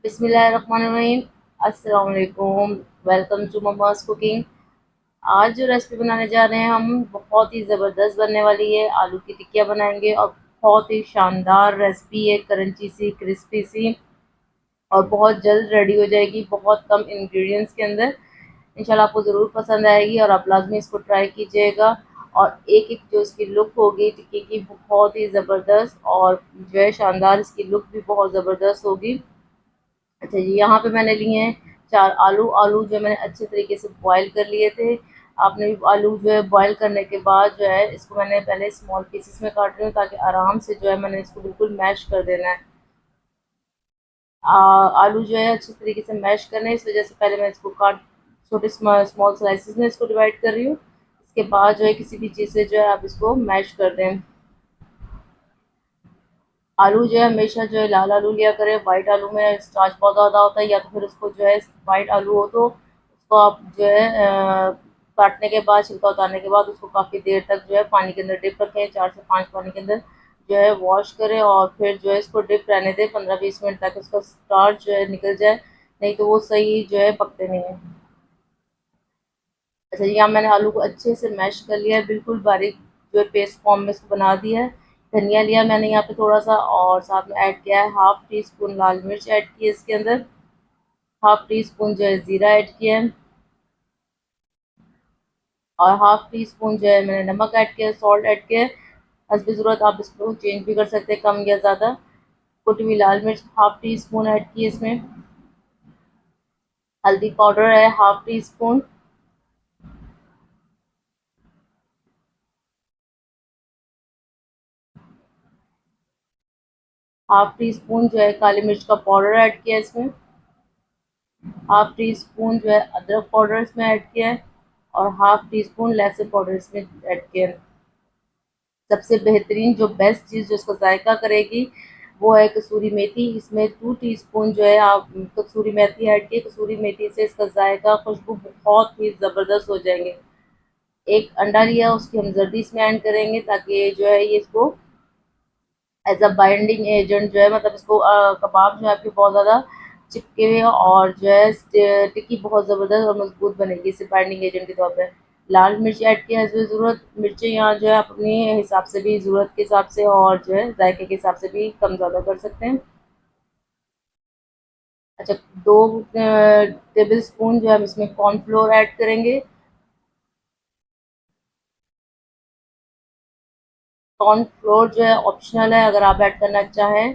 बिस्मिल्लाहिर्रहमानिर्रहीम। अस्सलाम वालेकुम। Welcome to mamma's cooking. आज जो रेसिपी बनाने जा रहे हैं हम, बहुत ही ज़बरदस्त बनने वाली है। आलू की टिक्कियाँ बनाएंगे और बहुत ही शानदार रेसिपी है, क्रंची सी, क्रिस्पी सी, और बहुत जल्द रेडी हो जाएगी, बहुत कम इंग्रेडिएंट्स के अंदर। इंशाल्लाह आपको ज़रूर पसंद आएगी और आप लाजमी इसको ट्राई कीजिएगा। और एक एक जो इसकी लुक होगी टिक्की की, बहुत ही ज़बरदस्त, और जो है शानदार, इसकी लुक भी बहुत ज़बरदस्त होगी। अच्छा जी, यहाँ पे मैंने लिए हैं 4 आलू। आलू जो मैंने अच्छे तरीके से बॉयल कर लिए थे। आपने भी आलू जो है बॉयल करने के बाद जो है इसको मैंने पहले स्मॉल पीसेस में काट रही हूँ, ताकि आराम से जो है मैंने इसको बिल्कुल मैश कर देना है। आलू जो है अच्छे तरीके से मैश करना है, इस वजह से पहले मैं इसको काट छोटे स्मॉल स्लाइसेस में इसको डिवाइड कर रही हूँ। इसके बाद जो है किसी भी चीज़ से जो है आप इसको मैश कर दें। आलू जो है हमेशा जो है लाल आलू लिया करें। वाइट आलू में स्टार्च बहुत ज़्यादा होता है, या तो फिर उसको जो है वाइट आलू हो तो उसको आप जो है काटने के बाद, छिलका उतारने के बाद उसको काफ़ी देर तक जो है पानी के अंदर डिप रखें, 4 से 5 पानी के अंदर जो है वॉश करें, और फिर जो है इसको डिप रहने दें 15-20 मिनट तक, उसका स्टार्च जो है निकल जाए, नहीं तो वो सही जो है पकते नहीं है। अच्छा, यहाँ मैंने आलू को अच्छे से मैश कर लिया है, बिल्कुल बारीक जो है पेस्ट फॉर्म में इसको बना दिया है। धनिया लिया मैंने यहाँ पे थोड़ा सा, और साथ में ऐड किया है हाफ टी स्पून लाल मिर्च ऐड की है इसके अंदर, हाफ टी स्पून जो है ज़ीरा ऐड किया है, और हाफ टी स्पून जो है मैंने नमक ऐड किया है, सॉल्ट ऐड किया है। हस्ब ज़रूरत आप इसको चेंज भी कर सकते हैं, कम या ज़्यादा। कुटी हुई लाल मिर्च हाफ टी स्पून ऐड की है इसमें। हल्दी पाउडर है half tea spoon. Half tea spoon जो है काली मिर्च का पाउडर ऐड किया है इसमें। हाफ टी स्पून जो है अदरक पाउडर इसमें ऐड किया है, और हाफ टी स्पून लहसुन पाउडर इसमें ऐड किया है। सबसे बेहतरीन जो बेस्ट चीज़ जो इसका जायका करेगी वो है कसूरी मेथी। इसमें 2 टीस्पून जो है आप कसूरी मेथी ऐड की। कसूरी मेथी से इसका जायका, खुशबू बहुत ही ज़बरदस्त हो जाएंगे। एक अंडा लिया, उसकी हम जर्दी इसमें ऐड करेंगे, ताकि जो है ये इसको एज अ बाइंडिंग एजेंट जो है, मतलब इसको कबाब जो है आपके बहुत ज़्यादा चिपके हुए, और जो है टिक्की बहुत ज़बरदस्त और मजबूत बनेगी इसे बाइंडिंग एजेंट के तौर पर। लाल मिर्च ऐड किया है ज़रूरत। मिर्चें यहाँ जो है अपने हिसाब से भी, ज़रूरत के हिसाब से और जो है जायके के हिसाब से भी कम ज़्यादा कर सकते हैं। अच्छा, 2 टेबल स्पून जो है हम इसमें कॉर्नफ्लोर ऐड करेंगे। कॉर्नफ्लोर जो है ऑप्शनल है, अगर आप ऐड करना चाहें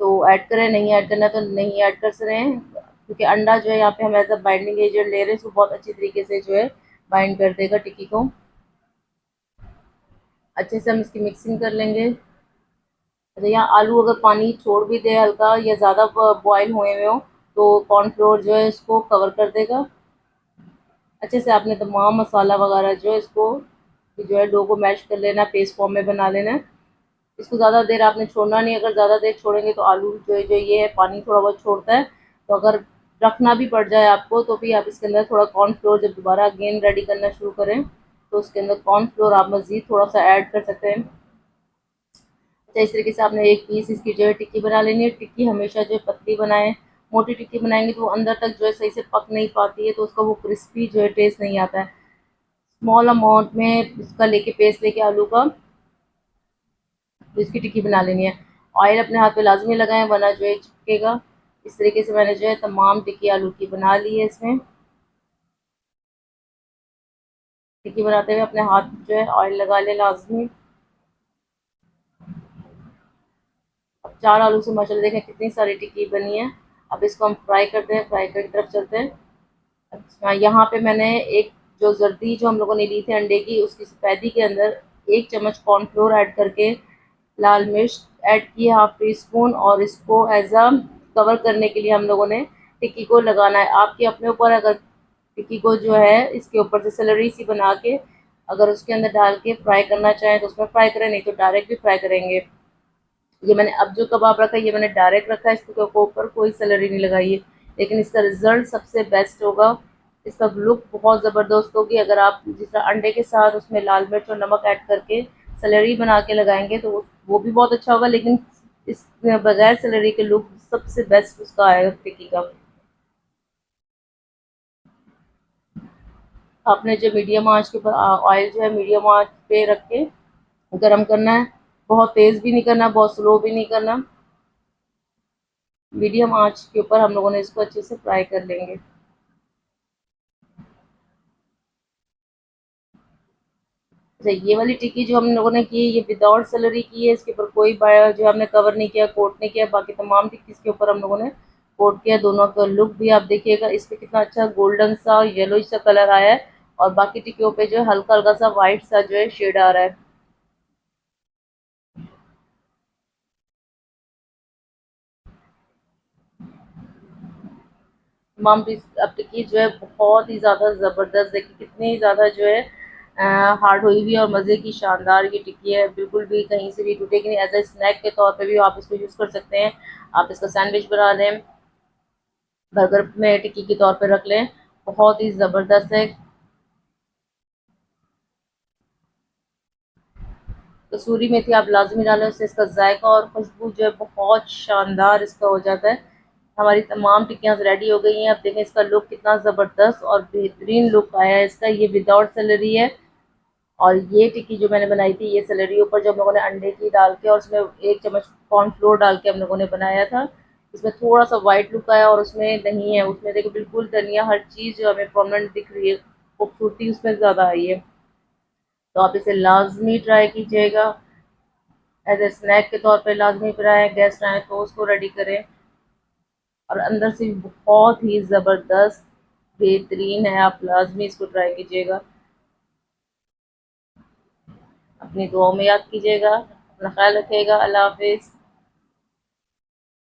तो ऐड करें, नहीं ऐड करना तो नहीं ऐड कर सकते हैं, क्योंकि अंडा जो है यहाँ पे हम एज अ बाइंडिंग एजेंट ले रहे हैं, इसको बहुत अच्छी तरीके से जो है बाइंड कर देगा टिक्की को। अच्छे से हम इसकी मिक्सिंग कर लेंगे। अच्छा, यहाँ आलू अगर पानी छोड़ भी दे हल्का या ज़्यादा बॉयल हुए हुए हो, तो कॉर्नफ्लोर जो है इसको कवर कर देगा। अच्छे से आपने तमाम मसाला वगैरह जो है इसको जो है डो को मैश कर लेना, पेस्ट फॉर्म में बना लेना है। इसको ज़्यादा देर आपने छोड़ना नहीं, अगर ज़्यादा देर छोड़ेंगे तो आलू जो ये है पानी थोड़ा बहुत छोड़ता है, तो अगर रखना भी पड़ जाए आपको तो भी आप इसके अंदर थोड़ा कॉर्नफ्लोर, जब दोबारा अगेन रेडी करना शुरू करें तो उसके अंदर कॉर्नफ्लोर आप मज़ीद थोड़ा सा ऐड कर सकते हैं। तो इस तरीके से आपने एक पीस इसकी जो है टिक्की बना लेनी है। टिक्की हमेशा जो है पतली बनाएं, मोटी टिक्की बनाएंगे तो वो अंदर तक जो है सही से पक नहीं पाती है, तो उसका वो क्रिस्पी जो है टेस्ट नहीं आता है। स्मॉल अमाउंट में इसका लेके पेस्ट लेके आलू का, तो इसकी टिक्की बना लेनी है। ऑयल अपने हाथ पे लाजमी लगाएं, वरना जो है चिपकेगा। इस तरीके से मैंने जो है तमाम टिक्की आलू की बना ली है। इसमें टिक्की बनाते हुए अपने हाथ जो है ऑयल लगा ले लाजमी। अब 4 आलू से माशाल्लाह देखें कितनी सारी टिक्की बनी है। अब इसको हम फ्राई करते हैं, फ्राई की तरफ चलते हैं। अच्छा, यहाँ पे मैंने एक जो जर्दी जो हम लोगों ने ली थी अंडे की, उसकी सफेदी के अंदर 1 चम्मच कॉर्नफ्लोर ऐड करके लाल मिर्च ऐड की हाफ टी स्पून, और इसको एज अ कवर करने के लिए हम लोगों ने टिक्की को लगाना है। आपके अपने ऊपर, अगर टिक्की को जो है इसके ऊपर से सैलरी सी बना के अगर उसके अंदर डाल के फ्राई करना चाहें तो उसमें फ्राई करें, नहीं तो डायरेक्ट भी फ्राई करेंगे। ये मैंने अब जो कबाब रखा है ये मैंने डायरेक्ट रखा है, इसके ऊपर कोई सैलरी नहीं लगाई है, लेकिन इसका रिजल्ट सबसे बेस्ट होगा। इसका लुक बहुत ज़बरदस्त होगी। अगर आप जिस तरह अंडे के साथ उसमें लाल मिर्च और नमक ऐड करके सैलरी बना के लगाएंगे तो वो भी बहुत अच्छा होगा, लेकिन इस बगैर सैलरी के लुक सबसे बेस्ट उसका आएगा टिक्की का। आपने जो मीडियम आंच के ऊपर ऑयल जो है मीडियम आंच पे रख के गरम करना है। बहुत तेज़ भी नहीं करना, बहुत स्लो भी नहीं करना, मीडियम आंच के ऊपर हम लोगों ने इसको अच्छे से फ्राई कर लेंगे। अच्छा, ये वाली टिक्की जो हम लोगों ने की ये विदाउट सेलरी की है, इसके ऊपर कोई जो हमने कवर नहीं किया, कोट नहीं किया। बाकी तमाम टिक्की के ऊपर हम लोगों ने कोट किया। दोनों का लुक भी आप देखिएगा, इस पे कितना अच्छा गोल्डन सा येलो सा कलर आया है, और बाकी टिक्कियों पे जो है हल्का हल्का सा वाइट सा जो है शेड आ रहा है। तमाम अब टिक्की जो है बहुत ही ज़्यादा ज़बरदस्त, देखिए कितनी ज़्यादा जो है हार्ड हुई हुई है, और मज़े की शानदार ये टिक्की है, बिल्कुल भी कहीं से भी टूटेगी नहीं। एज ए स्नैक के तौर पे भी आप इसको यूज़ कर सकते हैं। आप इसका सैंडविच बना लें, बर्गर में टिक्की के तौर पे रख लें, बहुत ही ज़बरदस्त है। कसूरी मेथी आप लाजमी डालें, उससे इसका जायका और खुशबू जो है बहुत शानदार इसका हो जाता है। हमारी तमाम टिक्कियाँ रेडी हो गई हैं। अब देखें इसका लुक कितना ज़बरदस्त और बेहतरीन लुक आया है इसका। ये विदाउट सेलरी है, और ये टिक्की जो मैंने बनाई थी ये सेलरी ऊपर जो हम लोगों ने अंडे की डाल के और उसमें 1 चम्मच कॉर्नफ्लोर डाल के हम लोगों ने बनाया था। इसमें थोड़ा सा वाइट लुक आया, और उसमें नहीं है, उसमें देखो बिल्कुल धनिया हर चीज़ जो हमें प्रोमिनेंट दिख रही है, खूबसूरती उसमें ज़्यादा आई है। तो आप इसे लाजमी ट्राई कीजिएगा, एज ए स्नैक के तौर पे लाजमी बनाएं, गेस्ट आए तो उसको रेडी करें। और अंदर से भी बहुत ही ज़बरदस्त बेहतरीन है, आप लाजमी इसको ट्राई कीजिएगा। अपनी दुआओं में याद कीजिएगा, अपना ख्याल रखिएगा। अल्लाह हाफिज़।